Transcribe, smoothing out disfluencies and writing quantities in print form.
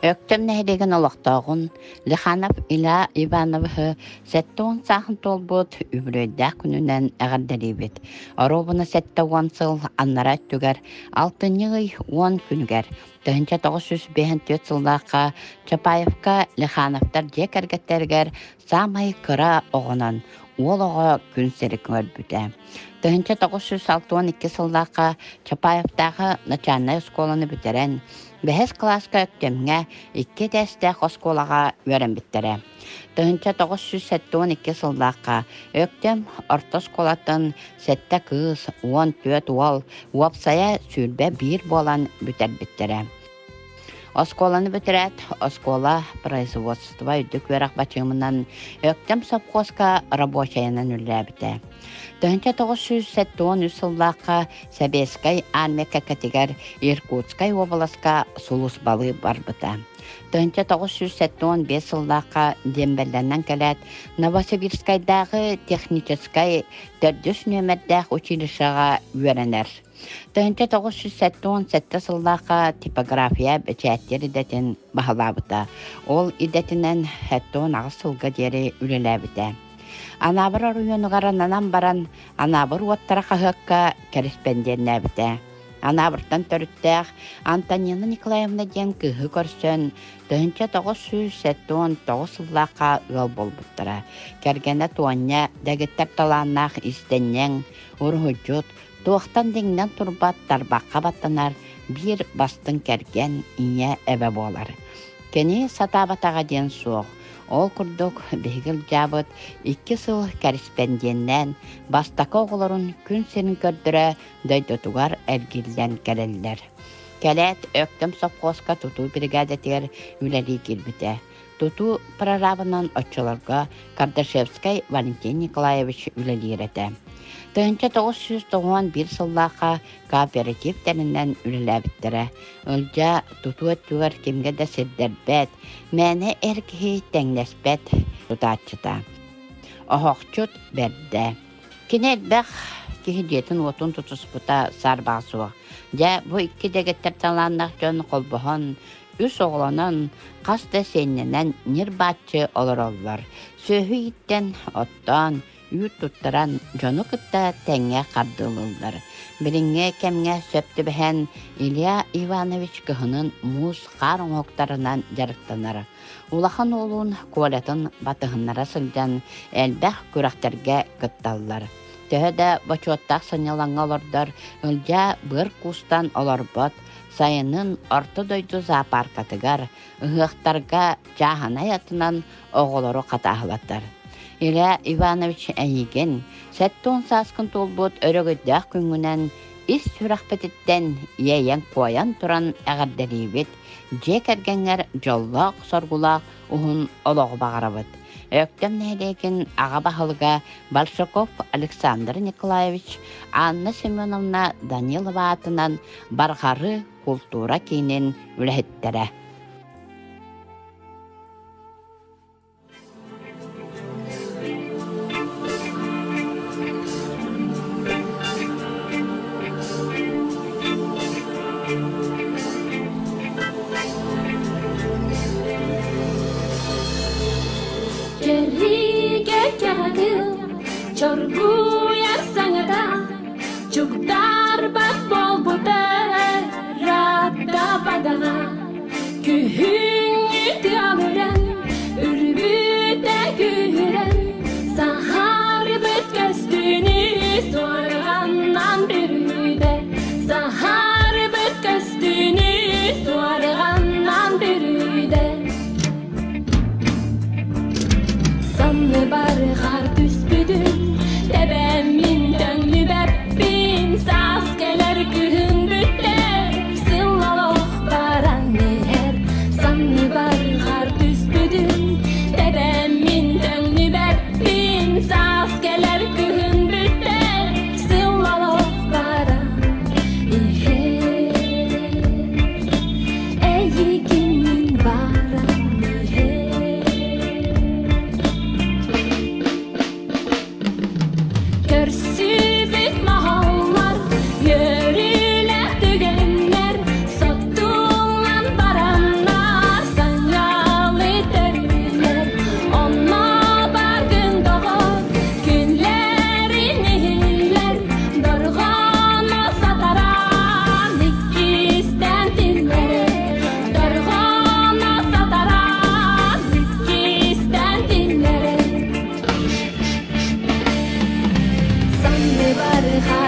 Öktüm nehrigen olaqtağın, Lixanov ila Ivanov'ı 7 sahın tolbut übröydä gününen əgərderibet. Arobuna 7 sıl annara tüger, 6 yılı 10 günüger. 1954 yıldaqa Çapayevka Lixanovlar jekergetterger samay kıra oğunan, ol oğa gün serik örbüte. 1962 yıldaqa Çapayevdağı Начальная школаны бүтeren, Бәһәс класска өктемгә 2 дәстә осколага верен биттере. 1972 сылдакка өктем орта школатын 7 кыз, 14 уол, уапсая сүрбә 1 болан бүтер биттере. Осколаны бітірет, оскола производство үдік верақ бачымынан өктем совхозка рабочайынан үлләбіті. 1973 сыллаққа Сәбескай армия категар Иркутскай обласка сулус балы барбыта. 1975 сыллаққа Дембелденнен кәләт Новосибирскайдағы техническай 4 нөмірдәқ училищаға өренер. 1977 сыллаққа типография бәчәттер идетін бағалабыта. Ол идетінен 10 сылға дері үлеләбіті. Анабыр районығаранынан баран Анабыр уаттарақа хыққа корреспонденнәбіті. Анабыртан төріттәқ Антонина Николаевна ден күйі көрсін 1979 сыллаққа ұл болбыттыра. Кәргені туанне дәгіттер таланнақ істеннен ұрғыджут туақтан деңнен тұрбат тарбаққа баттанар бір бастың кәрген ине әбі болар. Кені сатабатаға ден соқ. Ол күрдік бейгіл жабыт 2 сыл корреспонденнен бастақы оғыларын күн сенің көрдірі дөйдетуғар әргелден кәрелілер. Кәлет өктім совхозка тұту бригадетер үләли келбіті. Тұту прорабынан отчыларға Кардашевскай Валентин Николаевич үләли ереті. 1991 сыллаққа кооперативтерінен үліләбіттірі. Үлжа тұту өттігір кемге де сірдербет, мәні әркіхи тәңнеспет тұтатчыта. Оғықчыт бәрді. Кенет бәқ кехи жетін отын тұтыспыта сарбағсуық. Жа бұ 2 дегеттер таланнақ жон қолбұғын, үс оғыланын қасты сенінен нирбатчы олар олар. Сөйі иттен оттан, үйт тұттыран жоны күтті тәңе қардылылдар. Біріңе кәмге сөпті бәхен Илья Иванович кіхінің мұз қарын оқтарынан жарықтанар. Улахан олуын куалетін батығыннара сылдан әлбәқ күрәқтерге күтталылар. Төхеді бачуаттақ санялаңа олардар үлжа бір кустан оларбат сайының орты дойду зоопаркатыгар ұғықтарға жағана ятынан оғылары қатағылаттар. Илья Иванович әйеген 7 саскын толбут өрігіддәқ күнгінен ис сүрақпететтен ейен қойан тұран әғірдерейбет, жек әргенер жоллақ соргулақ ұғын олығы бағарабыд. Өктем нәйлеген аға бағылыға Большаков Александр Николаевич, Анна Семеновна Данилова атынан барғары культура кейінен үләхеттері. Çorgu yarsanı da çok darbat bol bu da ratta badana kühün iti alıran ürbüte güren sahar bütkestüğünü sorgandan birüde sahar bütkestüğünü sorgandan birüde sanlı barğar büsbüdün Tebemin dönlü bebbin saskeler gühün bütler Sıllalık baran neher sanlı barğar büsbüdün Tebemin dönlü bebbin saskeler gühün bütler бары